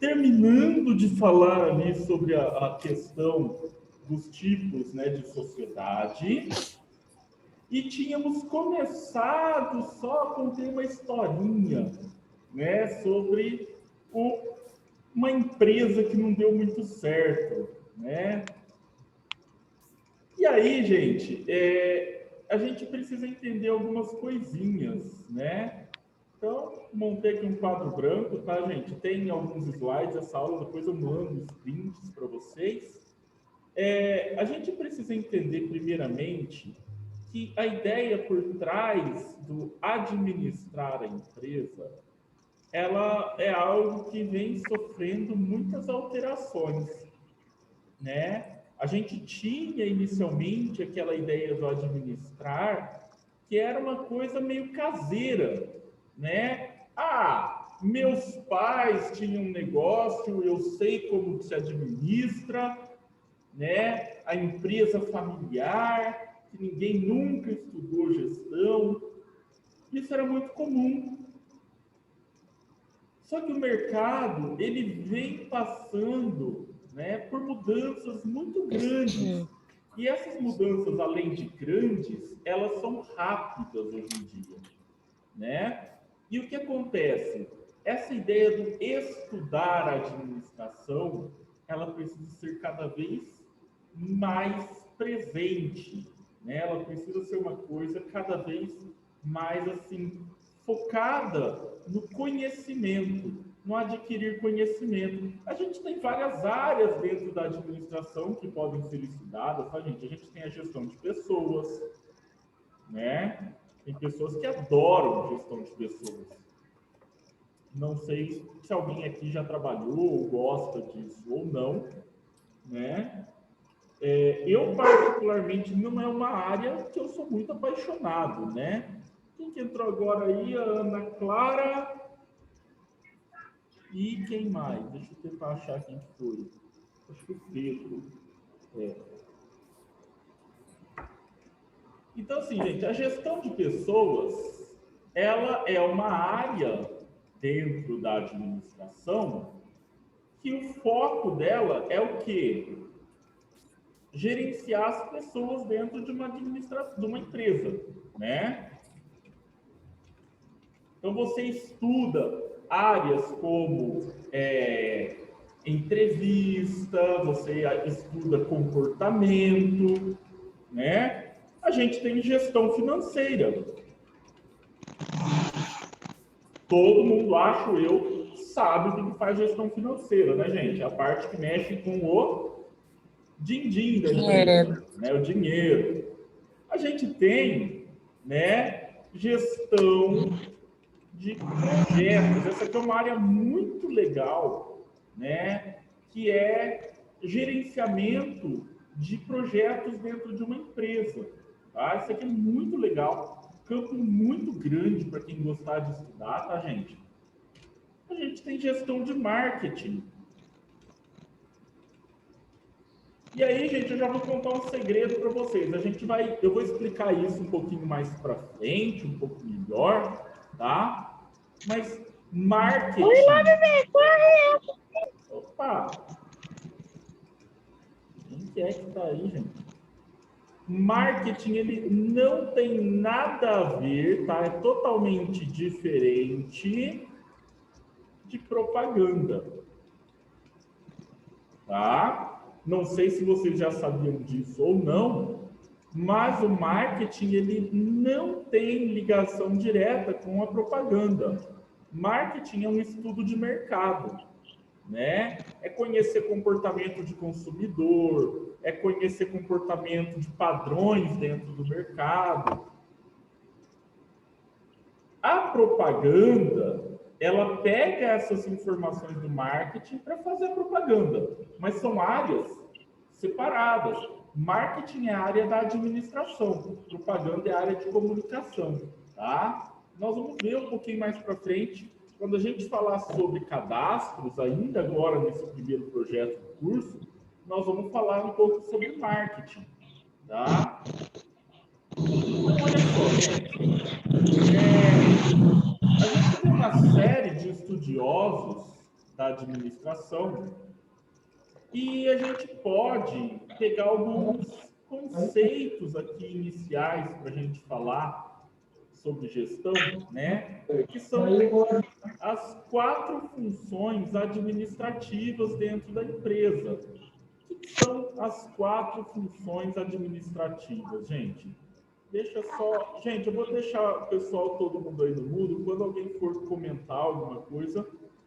terminando de falar ali sobre a questão dos tipos, né, de sociedade, e tínhamos começado só a contar uma historinha, né, sobre uma empresa que não deu muito certo, né? E aí, gente, a gente precisa entender algumas coisinhas, né? Então, montei aqui um quadro branco, tá, gente? Tem alguns slides essa aula, depois eu mando os prints para vocês. A gente precisa entender, primeiramente, que a ideia por trás do administrar a empresa, ela é algo que vem sofrendo muitas alterações, né? A gente tinha inicialmente aquela ideia do administrar, que era uma coisa meio caseira, né? Ah, meus pais tinham um negócio, eu sei como se administra, né? A empresa familiar, que ninguém nunca estudou gestão. Isso era muito comum. Só que o mercado, ele vem passando, né, por mudanças muito grandes. E essas mudanças, além de grandes, elas são rápidas hoje em dia, né? E o que acontece? Essa ideia do estudar a administração, ela precisa ser cada vez mais presente, né? Ela precisa ser uma coisa cada vez mais assim focada no conhecimento, no adquirir conhecimento. A gente tem várias áreas dentro da administração que podem ser estudadas, tá, gente? A gente tem a gestão de pessoas, né? Tem pessoas que adoram gestão de pessoas. Não sei se alguém aqui já trabalhou ou gosta disso ou não, né? Eu, particularmente, não é uma área que eu sou muito apaixonado, né? Quem que entrou agora aí? A Ana Clara. E quem mais? Deixa eu tentar achar quem foi. Acho que o Pedro. Então, assim, gente, a gestão de pessoas, ela é uma área dentro da administração que o foco dela é o quê? Gerenciar as pessoas dentro de uma administração, de uma empresa, né? Então, você estuda áreas como entrevista, você estuda comportamento, né? A gente tem gestão financeira. Todo mundo, acho eu, sabe o que faz gestão financeira, né, gente? A parte que mexe com o din-din da empresa, né? O dinheiro. A gente tem, né, gestão de projetos. Essa aqui é uma área muito legal, né? Que é gerenciamento de projetos dentro de uma empresa. Tá? Isso aqui é muito legal, campo muito grande para quem gostar de estudar, tá, gente? A gente tem gestão de marketing. E aí, gente, eu já vou contar um segredo para vocês. Eu vou explicar isso um pouquinho mais para frente, um pouco melhor, tá? Mas marketing... Oi, bebê, corre! Opa! Quem é que tá aí, gente? Marketing, ele não tem nada a ver, tá? É totalmente diferente de propaganda, tá? Não sei se vocês já sabiam disso ou não, mas o marketing, ele não tem ligação direta com a propaganda. Marketing é um estudo de mercado, né? É conhecer comportamento de consumidor, é conhecer comportamento de padrões dentro do mercado. A propaganda, ela pega essas informações do marketing para fazer a propaganda, mas são áreas separadas. Marketing é a área da administração, propaganda é a área de comunicação, tá? Nós vamos ver um pouquinho mais para frente, quando a gente falar sobre cadastros, ainda agora nesse primeiro projeto do curso, nós vamos falar um pouco sobre marketing, tá? Então, olha só, gente. A gente tem uma série de estudiosos, da administração e a gente pode pegar alguns conceitos aqui iniciais para a gente falar sobre gestão, né? Que são as 4 funções administrativas dentro da empresa. O que são as 4 funções administrativas, gente? Deixa só... Gente, eu vou deixar o pessoal, todo mundo aí no mudo. Quando alguém for comentar alguma coisa,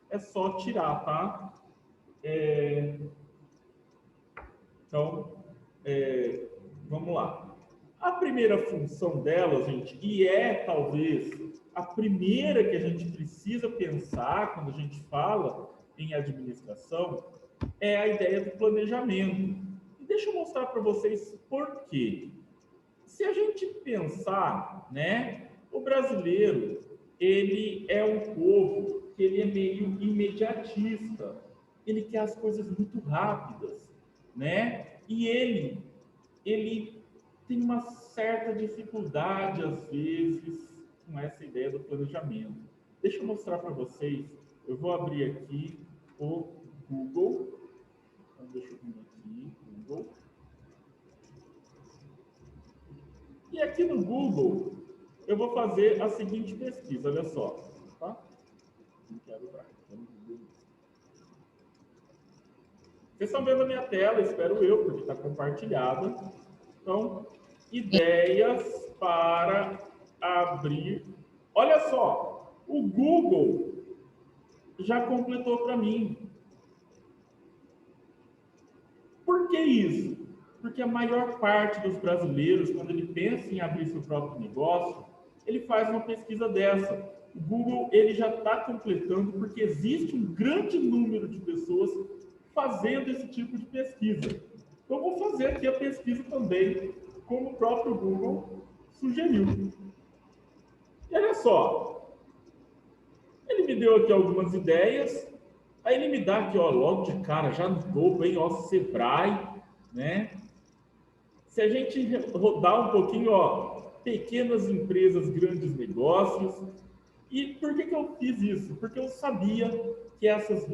é só tirar, tá? Então, vamos lá. A primeira função dela, gente, e é talvez a primeira que a gente precisa pensar quando a gente fala em administração, é a ideia do planejamento. E deixa eu mostrar para vocês por quê. Se a gente pensar, né, o brasileiro, ele é um povo que ele é meio imediatista. Ele quer as coisas muito rápidas, né? E ele tem uma certa dificuldade, às vezes, com essa ideia do planejamento. Deixa eu mostrar para vocês. Eu vou abrir aqui o Google. Então, deixa eu vir aqui, Google. E aqui no Google, eu vou fazer a seguinte pesquisa, olha só. Tá? Não quero entrar. Vocês estão vendo a minha tela, espero eu, porque está compartilhada. Então, ideias para abrir. Olha só, o Google já completou para mim. Por que isso? Porque a maior parte dos brasileiros, quando ele pensa em abrir seu próprio negócio, ele faz uma pesquisa dessa. O Google ele já está completando porque existe um grande número de pessoas fazendo esse tipo de pesquisa. Então, vou fazer aqui a pesquisa também, como o próprio Google sugeriu. E olha só, ele me deu aqui algumas ideias, aí ele me dá aqui, ó, logo de cara, já no topo, hein, ó, Sebrae, né? Se a gente rodar um pouquinho, ó, pequenas empresas, grandes negócios. E por que eu fiz isso? Porque eu sabia que esses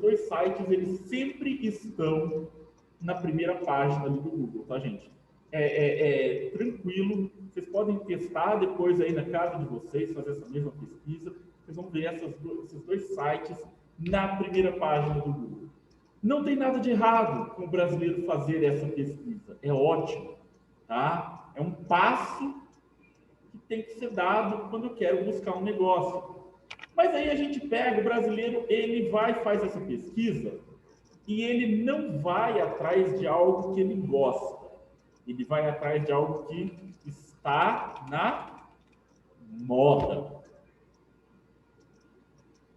dois sites, eles sempre estão na primeira página ali do Google, tá, gente? Tranquilo, vocês podem testar depois aí na casa de vocês, fazer essa mesma pesquisa, vocês vão ver esses dois sites na primeira página do Google. Não tem nada de errado com o brasileiro fazer essa pesquisa, é ótimo, tá? É um passo que tem que ser dado quando eu quero buscar um negócio. Mas aí a gente pega, o brasileiro, ele vai e faz essa pesquisa e ele não vai atrás de algo que ele gosta. Ele vai atrás de algo que está na moda.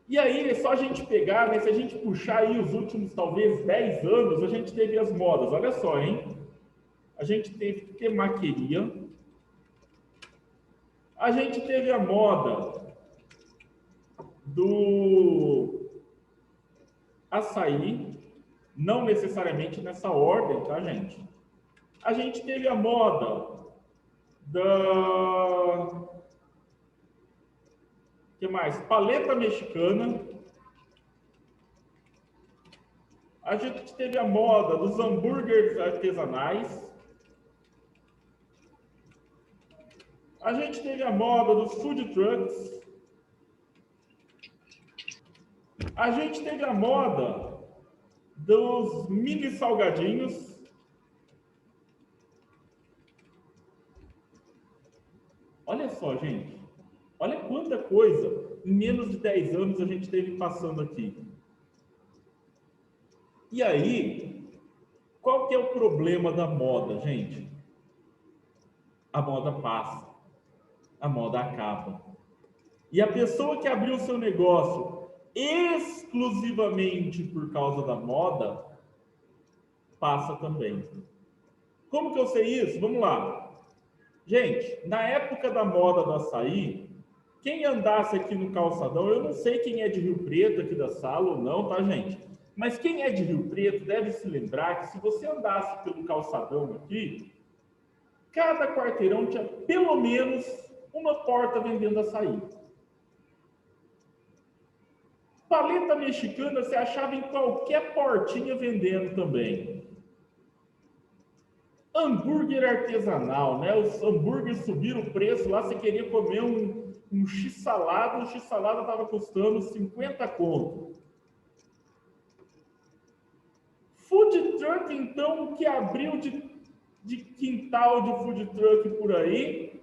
E aí é só a gente pegar, né? Se a gente puxar aí os últimos, talvez, 10 anos, a gente teve as modas. Olha só, hein? A gente teve temaqueria. A gente teve a moda do açaí, não necessariamente nessa ordem, tá, gente? A gente teve a moda da... que mais? Paleta mexicana. A gente teve a moda dos hambúrgueres artesanais. A gente teve a moda dos food trucks. A gente teve a moda dos mini salgadinhos. Olha só, gente. Olha quanta coisa em menos de 10 anos a gente teve passando aqui. E aí, qual que é o problema da moda, gente? A moda passa. A moda acaba. E a pessoa que abriu o seu negócio exclusivamente por causa da moda, passa também. Como que eu sei isso? Vamos lá. Gente, na época da moda do açaí, quem andasse aqui no calçadão, eu não sei quem é de Rio Preto aqui da sala ou não, tá, gente? Mas quem é de Rio Preto deve se lembrar que se você andasse pelo calçadão aqui, cada quarteirão tinha pelo menos uma porta vendendo açaí. Paleta mexicana você achava em qualquer portinha vendendo também. Hambúrguer artesanal, né? Os hambúrgueres subiram o preço lá, você queria comer um x-salada, o x-salada estava custando 50 conto. Food truck, então, que abriu de quintal de food truck por aí,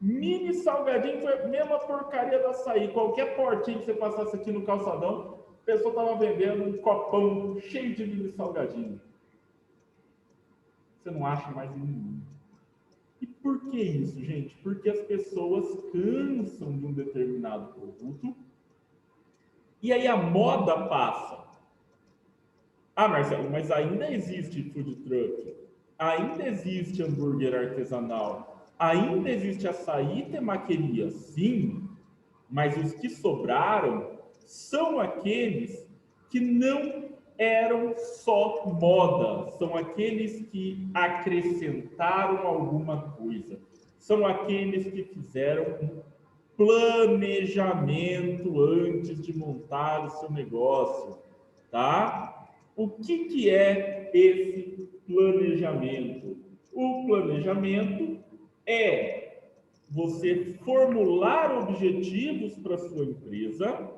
mini salgadinho, foi a mesma porcaria da açaí. Qualquer portinho que você passasse aqui no calçadão, a pessoa estava vendendo um copão cheio de mini salgadinho. Você não acha mais nenhum. E por que isso, gente? Porque as pessoas cansam de um determinado produto e aí a moda passa. Ah, Marcelo, mas ainda existe food truck, ainda existe hambúrguer artesanal, ainda existe açaí e temaqueria, sim, mas os que sobraram são aqueles que não eram só moda, são aqueles que acrescentaram alguma coisa, são aqueles que fizeram um planejamento antes de montar o seu negócio, tá? O que é esse planejamento? O planejamento é você formular objetivos para a sua empresa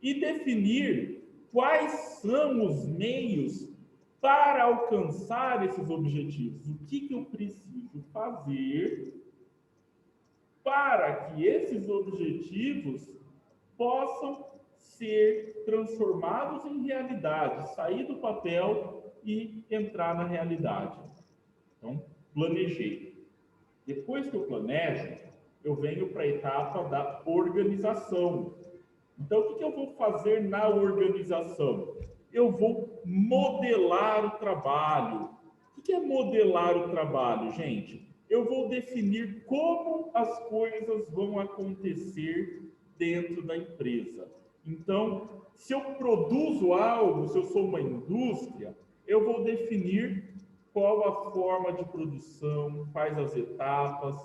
e definir quais são os meios para alcançar esses objetivos. O que eu preciso fazer para que esses objetivos possam ser transformados em realidade, sair do papel e entrar na realidade. Então, planejei. Depois que eu planejo, eu venho para a etapa da organização. Então, o que eu vou fazer na organização? Eu vou modelar o trabalho. O que é modelar o trabalho, gente? Eu vou definir como as coisas vão acontecer dentro da empresa. Então, se eu produzo algo, se eu sou uma indústria, eu vou definir qual a forma de produção, quais as etapas,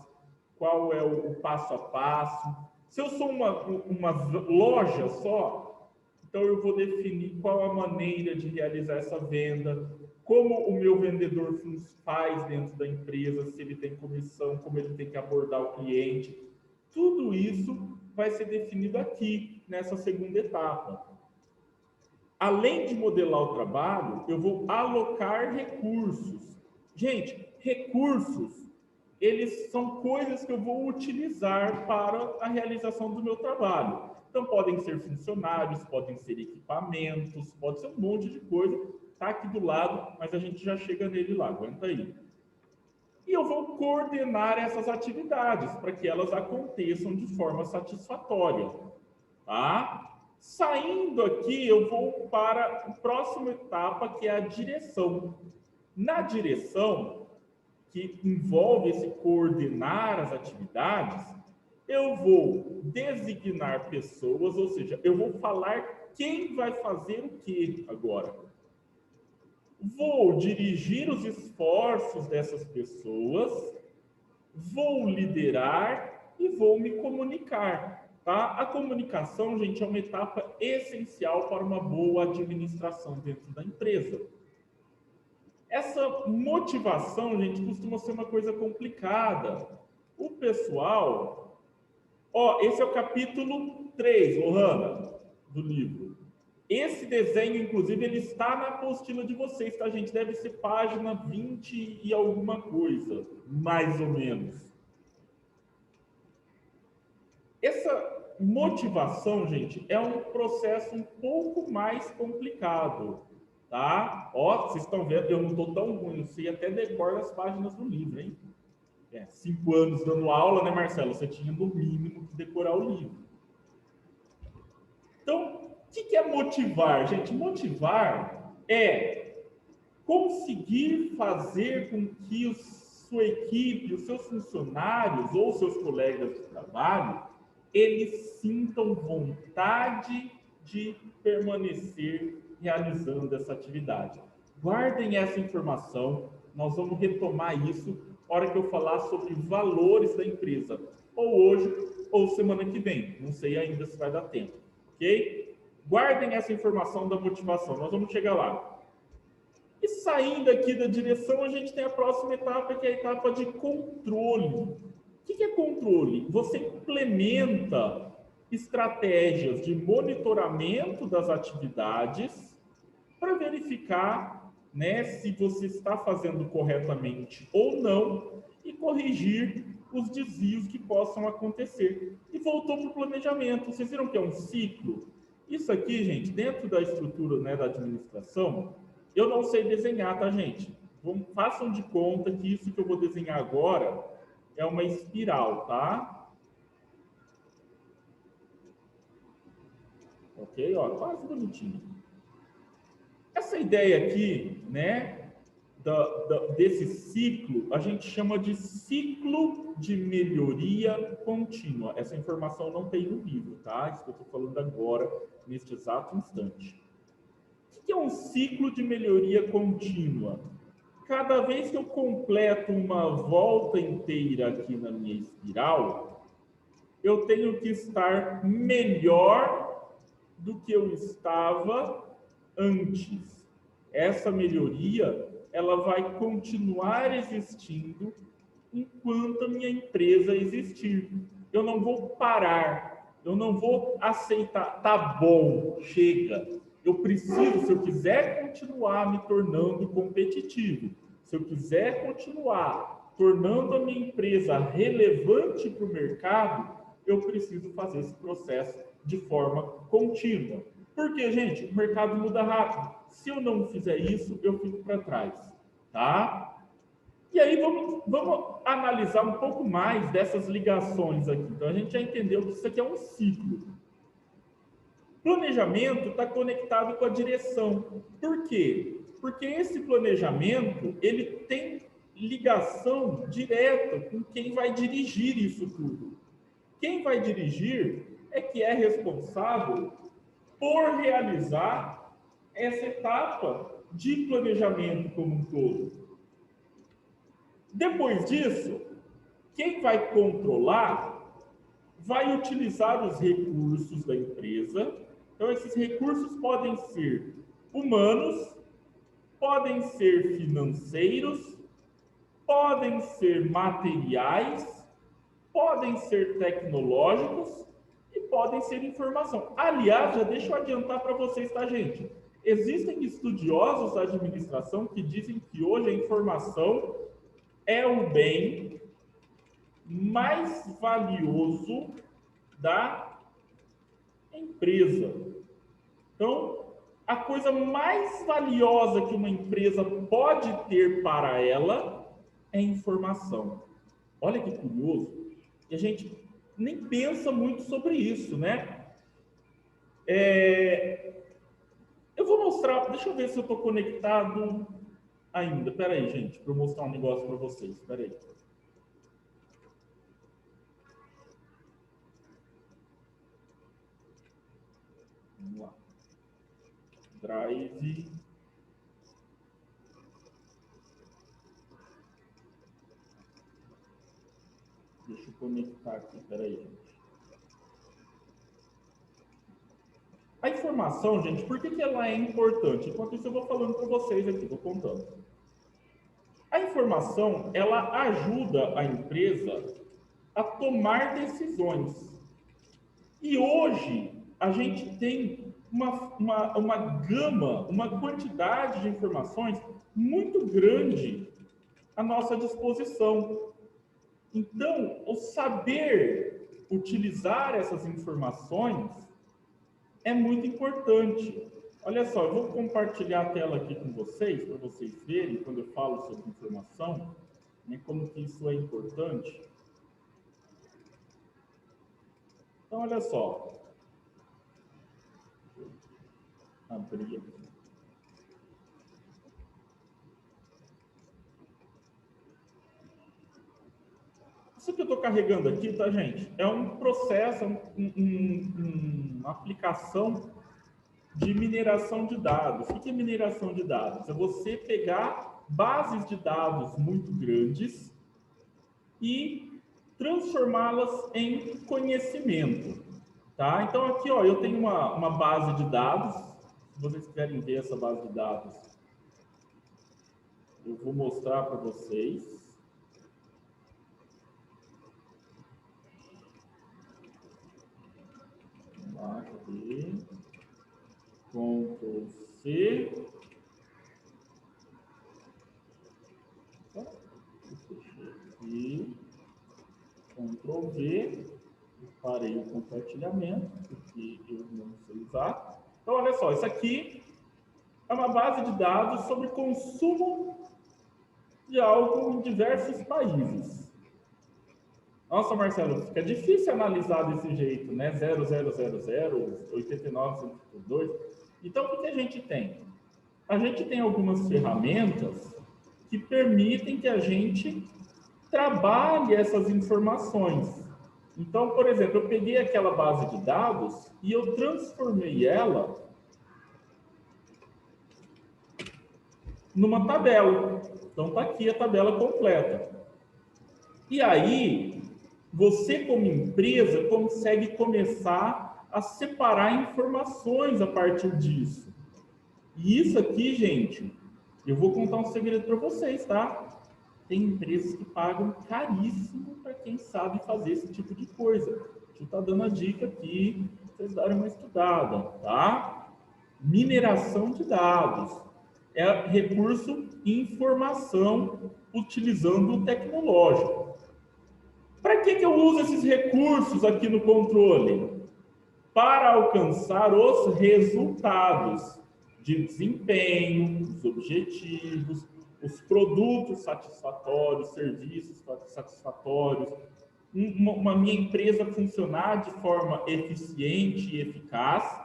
qual é o passo a passo. Se eu sou uma loja só, então eu vou definir qual a maneira de realizar essa venda, como o meu vendedor faz dentro da empresa, se ele tem comissão, como ele tem que abordar o cliente. Tudo isso vai ser definido aqui, nessa segunda etapa. Além de modelar o trabalho, eu vou alocar recursos. Gente, recursos, eles são coisas que eu vou utilizar para a realização do meu trabalho. Então, podem ser funcionários, podem ser equipamentos, pode ser um monte de coisa. Está aqui do lado, mas a gente já chega nele lá, aguenta aí. E eu vou coordenar essas atividades para que elas aconteçam de forma satisfatória, tá? Saindo aqui, eu vou para a próxima etapa, que é a direção. Na direção, que envolve esse coordenar as atividades, eu vou designar pessoas, ou seja, eu vou falar quem vai fazer o que agora. Vou dirigir os esforços dessas pessoas, vou liderar e vou me comunicar. Tá? A comunicação, gente, é uma etapa essencial para uma boa administração dentro da empresa. Essa motivação, gente, costuma ser uma coisa complicada. O pessoal... esse é o capítulo 3, Lohana, do livro. Esse desenho, inclusive, ele está na apostila de vocês, tá, gente? Deve ser página 20 e alguma coisa, mais ou menos. Essa motivação, gente, é um processo um pouco mais complicado, tá? Vocês estão vendo, eu não estou tão ruim, eu sei até decor as páginas do livro, hein? 5 anos dando aula, né, Marcelo? Você tinha, no mínimo, que decorar o livro. Então, o que é motivar, gente? Motivar é conseguir fazer com que sua equipe, os seus funcionários ou seus colegas de trabalho, eles sintam vontade de permanecer realizando essa atividade. Guardem essa informação, nós vamos retomar isso na hora que eu falar sobre valores da empresa, ou hoje ou semana que vem, não sei ainda se vai dar tempo. ok? Guardem essa informação da motivação, nós vamos chegar lá. E saindo aqui da direção, a gente tem a próxima etapa, que é a etapa de controle. O que é controle? Você implementa estratégias de monitoramento das atividades para verificar, né, se você está fazendo corretamente ou não e corrigir os desvios que possam acontecer. E voltou para o planejamento. Vocês viram que é um ciclo? Isso aqui, gente, dentro da estrutura, né, da administração, eu não sei desenhar, tá, gente? Façam de conta que isso que eu vou desenhar agora é uma espiral, tá? Ok? Ó, quase bonitinho. Essa ideia aqui, né, desse ciclo, a gente chama de ciclo de melhoria contínua. Essa informação não tem no livro, tá? Isso que eu estou falando agora, neste exato instante. O que é um ciclo de melhoria contínua? Cada vez que eu completo uma volta inteira aqui na minha espiral, eu tenho que estar melhor do que eu estava antes. Essa melhoria, ela vai continuar existindo enquanto a minha empresa existir. Eu não vou parar, eu não vou aceitar, tá bom, chega. Eu preciso, se eu quiser continuar me tornando competitivo, se eu quiser continuar tornando a minha empresa relevante para o mercado, eu preciso fazer esse processo de forma contínua. Porque, gente, o mercado muda rápido. Se eu não fizer isso, eu fico para trás, tá? E aí vamos analisar um pouco mais dessas ligações aqui. Então, a gente já entendeu que isso aqui é um ciclo. Planejamento está conectado com a direção. Por quê? Porque esse planejamento, ele tem ligação direta com quem vai dirigir isso tudo. Quem vai dirigir é que é responsável por realizar essa etapa de planejamento como um todo. Depois disso, quem vai controlar vai utilizar os recursos da empresa. Então, esses recursos podem ser humanos, podem ser financeiros, podem ser materiais, podem ser tecnológicos e podem ser informação. Aliás, já deixa eu adiantar para vocês, tá, gente? Existem estudiosos da administração que dizem que hoje a informação é o bem mais valioso da empresa. Então, a coisa mais valiosa que uma empresa pode ter para ela é informação. Olha que curioso. E a gente nem pensa muito sobre isso, né? Eu vou mostrar, deixa eu ver se eu estou conectado ainda. Espera aí, gente, para eu mostrar um negócio para vocês. Espera aí. Vamos lá. Drive. Deixa eu conectar aqui, peraí, gente. A informação, gente, por que ela é importante? Enquanto isso eu vou falando para vocês aqui, vou contando. A informação, ela ajuda a empresa a tomar decisões. E hoje, a gente tem uma gama, uma quantidade de informações muito grande à nossa disposição. Então, o saber utilizar essas informações é muito importante. Olha só, eu vou compartilhar a tela aqui com vocês, para vocês verem, quando eu falo sobre informação, né, como que isso é importante. Então, olha só. Abrir aqui. Isso que eu estou carregando aqui, tá, gente? É um processo, uma aplicação de mineração de dados. O que é mineração de dados? É você pegar bases de dados muito grandes e transformá-las em conhecimento. Tá? Então, aqui, ó, eu tenho uma base de dados. Se vocês quiserem ver essa base de dados, eu vou mostrar para vocês. Vamos lá, cadê? Ctrl C. Aqui. Ctrl V. Parei o compartilhamento, porque eu não sei usar. Então, olha só, isso aqui é uma base de dados sobre consumo de algo em diversos países. Nossa, Marcelo, fica difícil analisar desse jeito, né? 0000, 89.2. Então, o que a gente tem? A gente tem algumas ferramentas que permitem que a gente trabalhe essas informações. Então, por exemplo, eu peguei aquela base de dados e eu transformei ela numa tabela. Então, está aqui a tabela completa. E aí, você como empresa consegue começar a separar informações a partir disso. E isso aqui, gente, eu vou contar um segredo para vocês, tá? Tem empresas que pagam caríssimo para quem sabe fazer esse tipo de coisa. Deixa eu estar dando a dica aqui, para vocês darem uma estudada, tá? Mineração de dados é recurso e informação utilizando o tecnológico. Para que eu uso esses recursos aqui no controle? Para alcançar os resultados de desempenho, os objetivos, os produtos satisfatórios, serviços satisfatórios, uma minha empresa funcionar de forma eficiente e eficaz.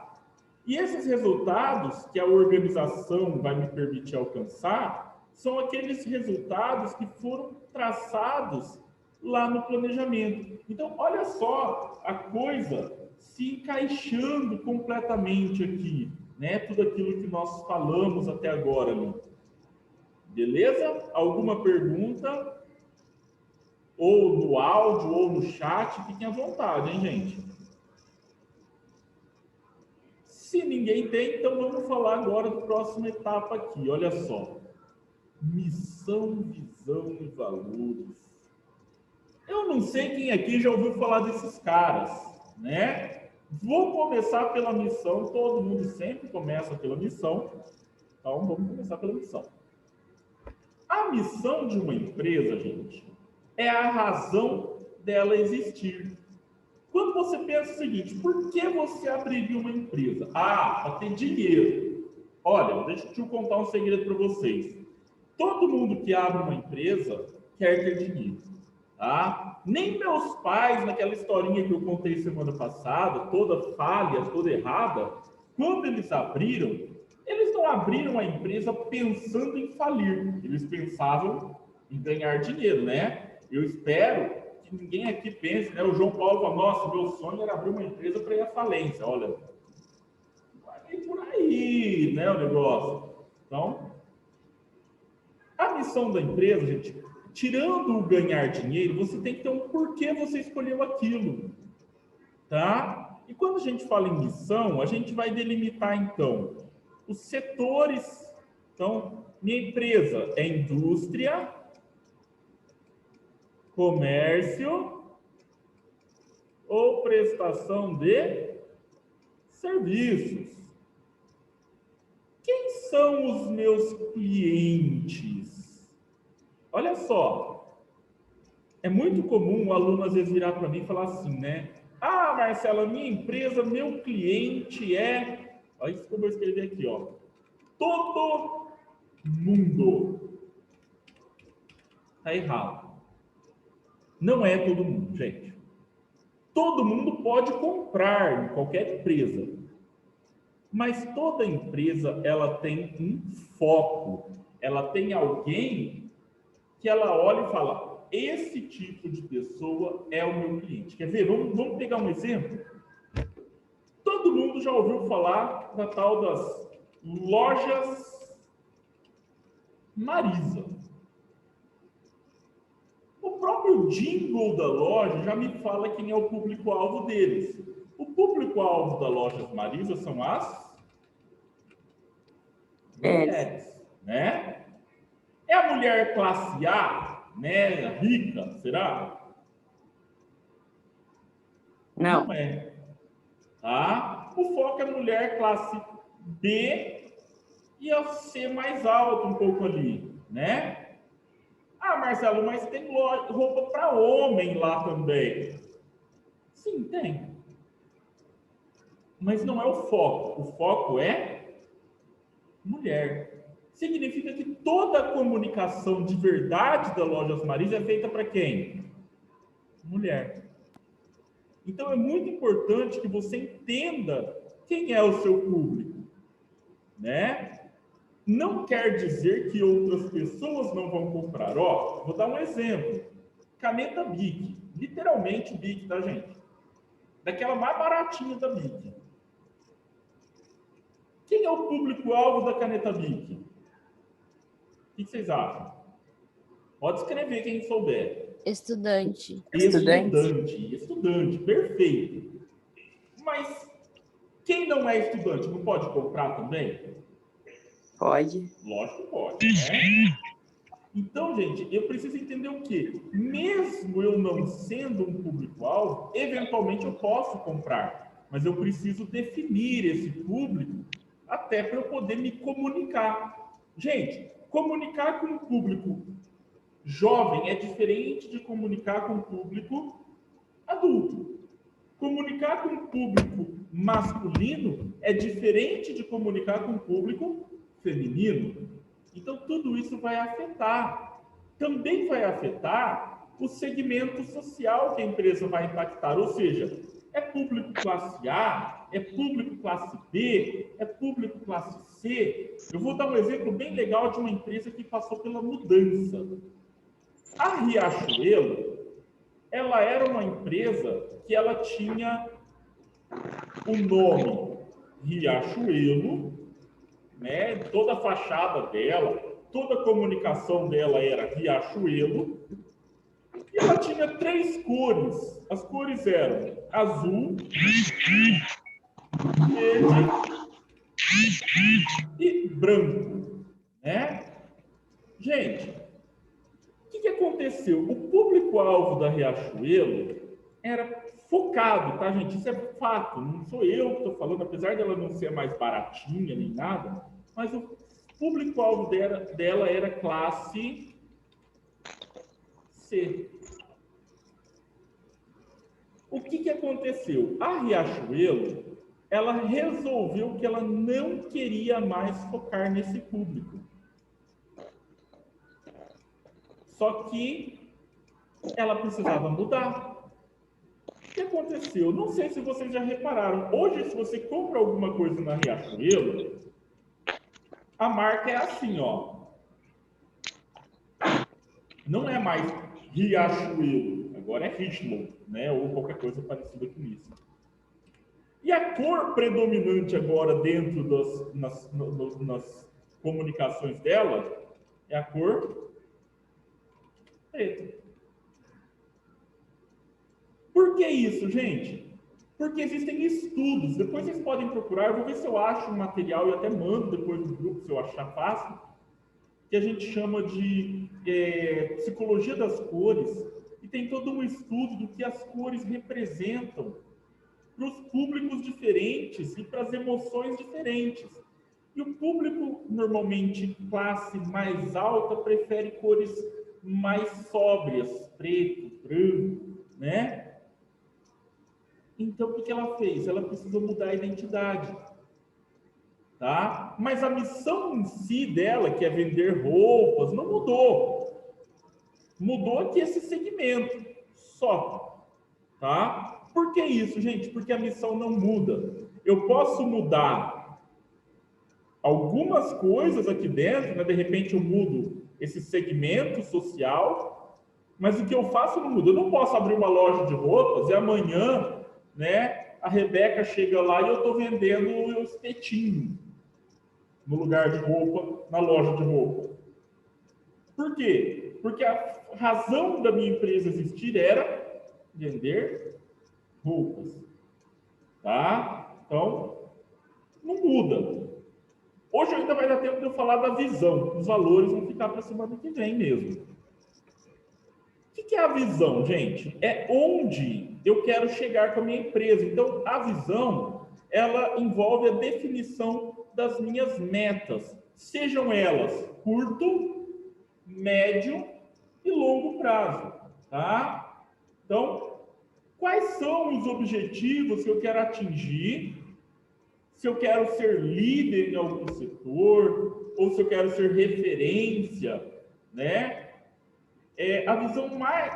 E esses resultados que a organização vai me permitir alcançar são aqueles resultados que foram traçados lá no planejamento. Então, olha só a coisa se encaixando completamente aqui, né? Tudo aquilo que nós falamos até agora ali. Beleza? Alguma pergunta? Ou no áudio, ou no chat, fiquem à vontade, hein, gente? Se ninguém tem, então vamos falar agora da próxima etapa aqui. Olha só. Missão, visão e valores. Eu não sei quem aqui já ouviu falar desses caras, né? Vou começar pela missão. Todo mundo sempre começa pela missão. Então, vamos começar pela missão. A missão de uma empresa, gente, é a razão dela existir. Quando você pensa o seguinte, por que você abriria uma empresa? Ah, para ter dinheiro. Olha, deixa eu contar um segredo para vocês. Todo mundo que abre uma empresa quer ter dinheiro, tá? Nem meus pais, naquela historinha que eu contei semana passada, toda falha, toda errada, quando eles não abriram a empresa pensando em falir. Eles pensavam em ganhar dinheiro, né? Eu espero que ninguém aqui pense, né? O João Paulo fala, nossa, meu sonho era abrir uma empresa para ir à falência. Olha, vai vir por aí, né, o negócio. Então, a missão da empresa, gente, tirando o ganhar dinheiro, você tem que ter um porquê você escolheu aquilo, tá? E quando a gente fala em missão, a gente vai delimitar, então, os setores. Então, minha empresa é indústria, comércio ou prestação de serviços. Quem são os meus clientes? Olha só, é muito comum o aluno às vezes virar para mim e falar assim, né? Ah, Marcelo, minha empresa, meu cliente é... Olha isso que eu vou escrever aqui, ó. Todo mundo. Tá errado. Não é todo mundo, gente. Todo mundo pode comprar em qualquer empresa. Mas toda empresa, ela tem um foco. Ela tem alguém que ela olha e fala, esse tipo de pessoa é o meu cliente. Quer ver? Vamos pegar um exemplo? Todo mundo já ouviu falar da tal das lojas Marisa. O próprio jingle da loja já me fala quem é o público-alvo deles. O público-alvo da Lojas Marisa são as mulheres, né? É a mulher classe A, né? Rica, será? Não é. Tá? O foco é mulher classe B e a C mais alto um pouco ali, né? Ah, Marcelo, mas tem roupa para homem lá também. Sim, tem. Mas não é o foco. O foco é mulher. Significa que toda a comunicação de verdade da Lojas Marisa é feita para quem? Mulher. Então é muito importante que você entenda quem é o seu público, né? Não quer dizer que outras pessoas não vão comprar. Ó, vou dar um exemplo. Caneta Bic. Literalmente Bic, tá, gente? Daquela mais baratinha da Bic. Quem é o público-alvo da caneta Bic? O que vocês acham? Pode escrever quem souber. Estudante. Estudante, perfeito. Mas quem não é estudante não pode comprar também? Pode. Lógico que pode, né? Então, gente, eu preciso entender o quê? Mesmo eu não sendo um público-alvo, eventualmente eu posso comprar, mas eu preciso definir esse público até para eu poder me comunicar. Gente, comunicar com o público jovem é diferente de comunicar com o público adulto. Comunicar com o público masculino é diferente de comunicar com o público feminino. Então, tudo isso vai afetar. Também vai afetar o segmento social que a empresa vai impactar. Ou seja, é público classe A, é público classe B, é público classe C. Eu vou dar um exemplo bem legal de uma empresa que passou pela mudança. A Riachuelo, ela era uma empresa que ela tinha o nome Riachuelo, né? Toda a fachada dela, toda a comunicação dela era Riachuelo, e ela tinha 3 cores. As cores eram azul, verde e branco, né? Gente, o que aconteceu? O público-alvo da Riachuelo era focado, tá, gente? Isso é fato, não sou eu que estou falando, apesar dela não ser mais baratinha nem nada, mas o público-alvo dela era classe C. O que aconteceu? A Riachuelo, ela resolveu que ela não queria mais focar nesse público. Só que ela precisava mudar. O que aconteceu? Não sei se vocês já repararam. Hoje, se você compra alguma coisa na Riachuelo, a marca é assim, ó. Não é mais Riachuelo, agora é Richmond, né? Ou qualquer coisa parecida com isso. E a cor predominante agora dentro nas comunicações dela é a cor preta. Por que isso, gente? Porque existem estudos, depois vocês podem procurar, eu vou ver se eu acho um material e até mando depois no grupo, se eu achar fácil, que a gente chama de psicologia das cores, e tem todo um estudo do que as cores representam para os públicos diferentes e para as emoções diferentes. E o público, normalmente, classe mais alta, prefere cores mais sóbrias, preto, branco, né? Então, o que ela fez? Ela precisou mudar a identidade, tá? Mas a missão em si dela, que é vender roupas, não mudou. Mudou aqui esse segmento, só, tá? Por que isso, gente? Porque a missão não muda. Eu posso mudar algumas coisas aqui dentro, né? De repente eu mudo esse segmento social, mas o que eu faço não muda. Eu não posso abrir uma loja de roupas e amanhã, né, a Rebeca chega lá e eu estou vendendo o espetinho no lugar de roupa, na loja de roupa. Por quê? Porque a razão da minha empresa existir era vender roupas. tá? Então, não muda. Hoje ainda vai dar tempo de eu falar da visão. Os valores vão ficar para semana que vem mesmo. O que é a visão, gente? É onde eu quero chegar com a minha empresa. Então, a visão, ela envolve a definição das minhas metas, sejam elas curto, médio e longo prazo, tá? Então, quais são os objetivos que eu quero atingir? Se eu quero ser líder em algum setor, ou se eu quero ser referência, né? A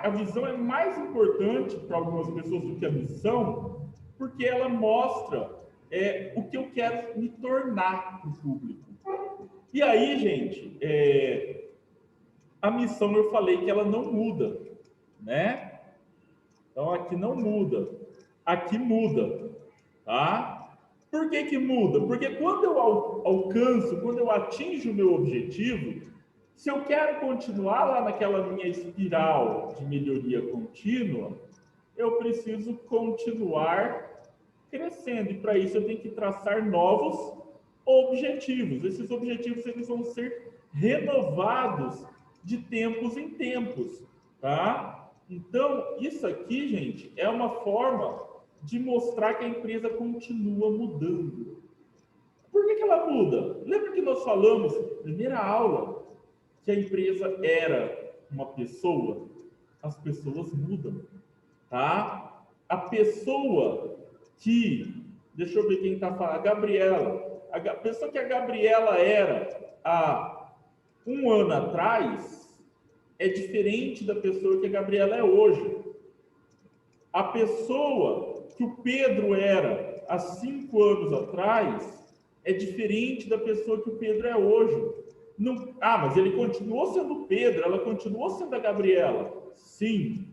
visão é mais importante para algumas pessoas do que a missão, porque ela mostra o que eu quero me tornar para o público. E aí, gente, a missão eu falei que ela não muda, né? Então aqui não muda, aqui muda, tá? Por que que muda? Porque quando eu alcanço, quando eu atinjo o meu objetivo, se eu quero continuar lá naquela minha espiral de melhoria contínua, eu preciso continuar crescendo. E para isso eu tenho que traçar novos objetivos. Esses objetivos eles vão ser renovados de tempos em tempos, tá? Então, isso aqui, gente, é uma forma de mostrar que a empresa continua mudando. Por que ela muda? Lembra que nós falamos, primeira aula, que a empresa era uma pessoa? As pessoas mudam, tá? A pessoa deixa eu ver quem está falando, a Gabriela. A pessoa que a Gabriela era há um ano atrás é diferente da pessoa que a Gabriela é hoje. A pessoa que o Pedro era há 5 anos atrás é diferente da pessoa que o Pedro é hoje. Não, mas ele continuou sendo o Pedro, ela continuou sendo a Gabriela. Sim,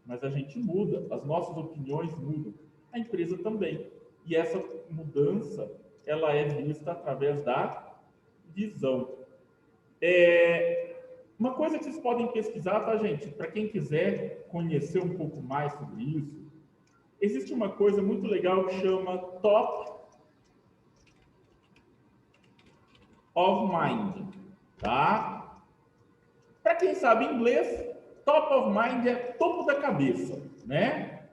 mas a gente muda, as nossas opiniões mudam, a empresa também. E essa mudança, ela é vista através da visão. Uma coisa que vocês podem pesquisar, tá, gente? Para quem quiser conhecer um pouco mais sobre isso, existe uma coisa muito legal que chama Top of Mind, tá? Para quem sabe inglês, Top of Mind é topo da cabeça, né?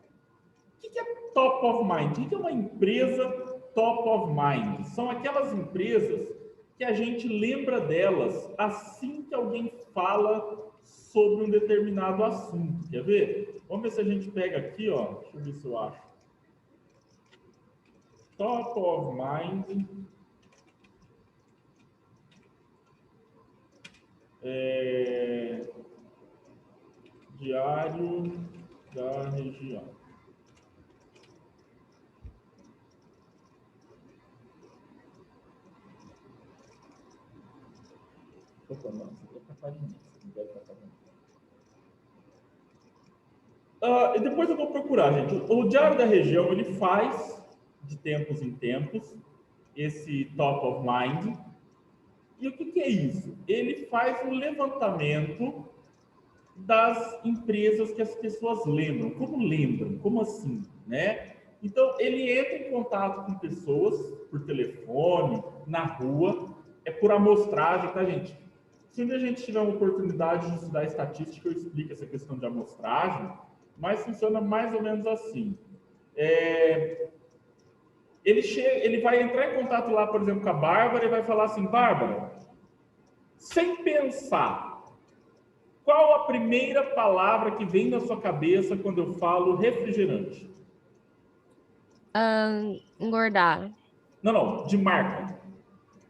O que é Top of Mind? O que é uma empresa Top of Mind? São aquelas empresas que a gente lembra delas assim que alguém fala sobre um determinado assunto. Quer ver? Vamos ver se a gente pega aqui, ó. Deixa eu ver se eu acho. Top of Mind. Diário da Região. Opa, não, isso aqui é catarinense, não deve estar catarinense. E depois eu vou procurar, gente. O Diário da Região, ele faz, de tempos em tempos, esse Top of Mind. E o que é isso? Ele faz um levantamento das empresas que as pessoas lembram. Como lembram? Como assim? Né? Então, ele entra em contato com pessoas por telefone, na rua, é por amostragem, tá, gente? Se a gente tiver uma oportunidade de estudar estatística, eu explico essa questão de amostragem, mas funciona mais ou menos assim. Ele vai entrar em contato lá, por exemplo, com a Bárbara e vai falar assim, Bárbara, sem pensar, qual a primeira palavra que vem na sua cabeça quando eu falo refrigerante? Engordar. Não, de marca.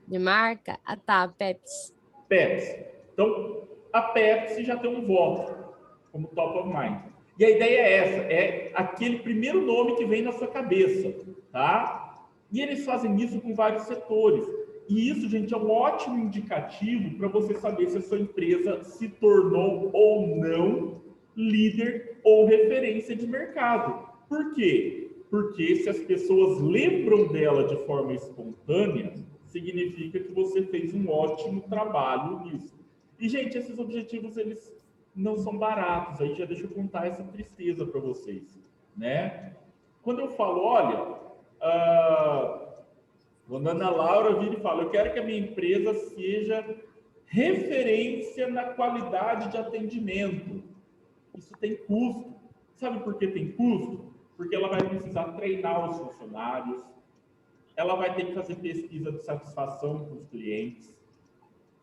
De marca? Ah, tá, Pepsi. Pepsi. Então, a Pepsi já tem um voto como top of mind. E a ideia é essa, é aquele primeiro nome que vem na sua cabeça, tá? E eles fazem isso com vários setores. E isso, gente, é um ótimo indicativo para você saber se a sua empresa se tornou ou não líder ou referência de mercado. Por quê? Porque se as pessoas lembram dela de forma espontânea, significa que você fez um ótimo trabalho nisso. E, gente, esses objetivos, eles não são baratos. Aí já deixa eu contar essa tristeza para vocês, né? Quando eu falo, olha, quando a Ana Laura vira e fala, eu quero que a minha empresa seja referência na qualidade de atendimento. Isso tem custo. Sabe por que tem custo? Porque ela vai precisar treinar os funcionários, ela vai ter que fazer pesquisa de satisfação com os clientes.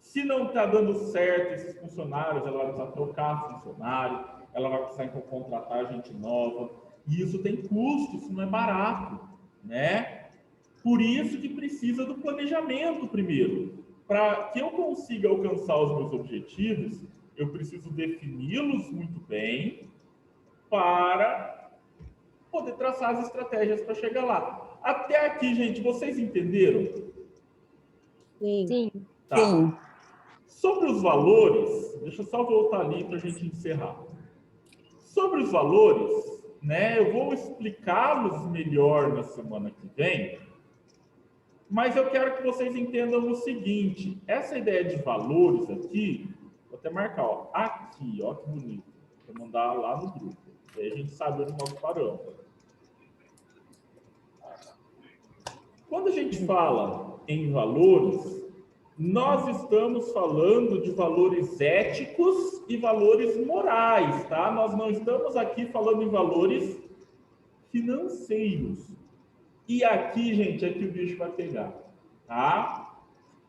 Se não está dando certo esses funcionários, ela vai precisar trocar funcionário, ela vai precisar então contratar gente nova. E isso tem custo, isso não é barato, né? Por isso que precisa do planejamento primeiro. Para que eu consiga alcançar os meus objetivos, eu preciso defini-los muito bem para poder traçar as estratégias para chegar lá. Até aqui, gente, vocês entenderam? Sim. Tá. Sim. Sobre os valores, deixa eu só voltar ali para a gente encerrar. Sobre os valores, né, eu vou explicá-los melhor na semana que vem, mas eu quero que vocês entendam o seguinte, essa ideia de valores aqui, vou até marcar, ó, aqui, ó que bonito, vou mandar lá no grupo, aí a gente sabe onde nós paramos. Quando a gente fala em valores, nós estamos falando de valores éticos e valores morais, tá? Nós não estamos aqui falando em valores financeiros. E aqui, gente, aqui o bicho vai pegar, tá?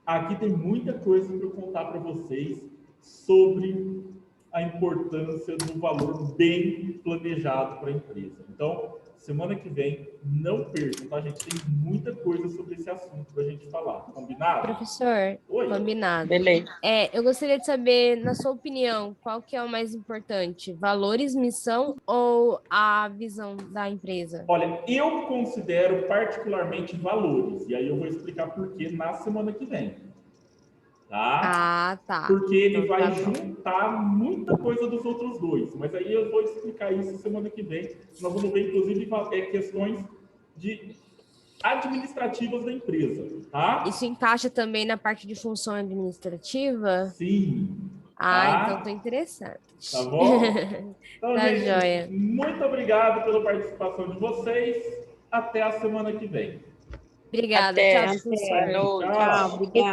Aqui tem muita coisa para eu contar para vocês sobre a importância do valor bem planejado para a empresa. Então, semana que vem, não percam, tá, gente? Tem muita coisa sobre esse assunto para a gente falar. Combinado? Professor, Oi. combinado. Beleza. Eu gostaria de saber, na sua opinião, qual que é o mais importante? Valores, missão ou a visão da empresa? Olha, eu considero particularmente valores, e aí eu vou explicar por quê na semana que vem, tá? Ah, tá. Porque ele Então, vai tá bom. juntar muita coisa dos outros dois, mas aí eu vou explicar isso semana que vem. Nós vamos ver, inclusive, questões administrativas da empresa, tá? Isso encaixa também na parte de função administrativa? Sim. Ah, tá? então tô interessada. Tá bom? Então, Tá gente, joia. muito obrigado pela participação de vocês. Até a semana que vem. Obrigada. Até. Tchau, professor. Boa noite. Tchau. Tchau, obrigada.